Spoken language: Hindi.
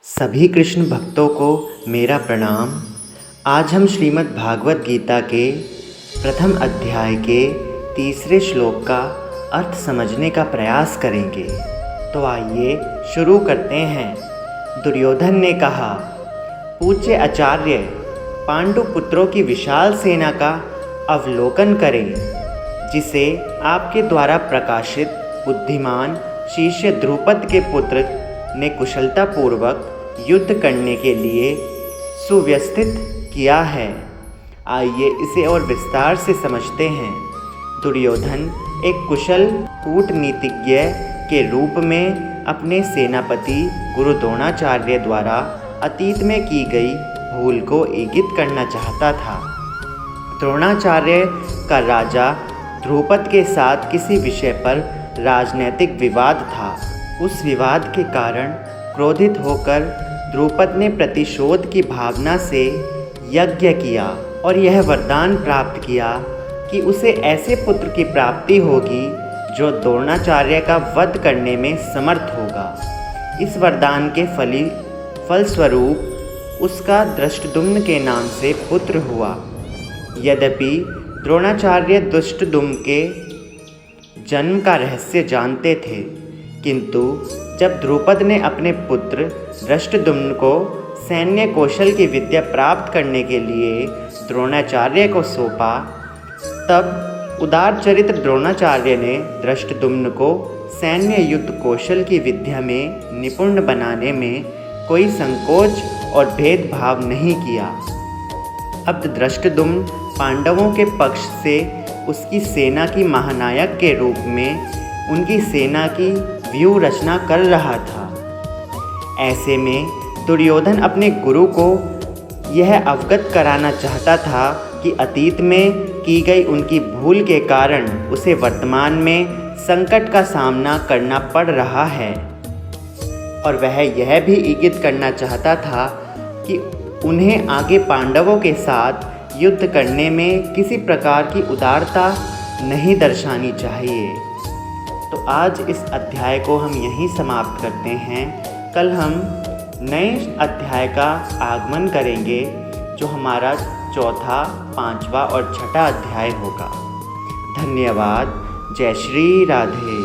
सभी कृष्ण भक्तों को मेरा प्रणाम। आज हम श्रीमद् भागवत गीता के प्रथम अध्याय के तीसरे श्लोक का अर्थ समझने का प्रयास करेंगे। तो आइए शुरू करते हैं। दुर्योधन ने कहा, पूज्य आचार्य, पांडु पुत्रों की विशाल सेना का अवलोकन करें, जिसे आपके द्वारा प्रकाशित बुद्धिमान शिष्य द्रुपद के पुत्र ने कुशलतापूर्वक युद्ध करने के लिए सुव्यवस्थित किया है। आइए इसे और विस्तार से समझते हैं। दुर्योधन एक कुशल कूटनीतिज्ञ के रूप में अपने सेनापति गुरु द्रोणाचार्य द्वारा अतीत में की गई भूल को इंगित करना चाहता था। द्रोणाचार्य का राजा द्रुपद के साथ किसी विषय पर राजनैतिक विवाद था। उस विवाद के कारण क्रोधित होकर द्रुपद ने प्रतिशोध की भावना से यज्ञ किया और यह वरदान प्राप्त किया कि उसे ऐसे पुत्र की प्राप्ति होगी जो द्रोणाचार्य का वध करने में समर्थ होगा। इस वरदान के फलस्वरूप उसका धृष्टद्युम्न के नाम से पुत्र हुआ। यद्यपि द्रोणाचार्य धृष्टद्युम्न के जन्म का रहस्य जानते थे, किंतु जब द्रुपद ने अपने पुत्र धृष्टद्युम्न को सैन्य कौशल की विद्या प्राप्त करने के लिए द्रोणाचार्य को सौंपा, तब उदार चरित्र द्रोणाचार्य ने धृष्टद्युम्न को सैन्य युद्ध कौशल की विद्या में निपुण बनाने में कोई संकोच और भेदभाव नहीं किया। अब धृष्टद्युम्न पांडवों के पक्ष से उसकी सेना की महानायक के रूप में उनकी सेना की व्यूह रचना कर रहा था। ऐसे में दुर्योधन अपने गुरु को यह अवगत कराना चाहता था कि अतीत में की गई उनकी भूल के कारण उसे वर्तमान में संकट का सामना करना पड़ रहा है, और वह यह भी इंगित करना चाहता था कि उन्हें आगे पांडवों के साथ युद्ध करने में किसी प्रकार की उदारता नहीं दर्शानी चाहिए। तो आज इस अध्याय को हम यहीं समाप्त करते हैं। कल हम नए अध्याय का आगमन करेंगे, जो हमारा चौथा, पांचवा और छठा अध्याय होगा। धन्यवाद। जय श्री राधे।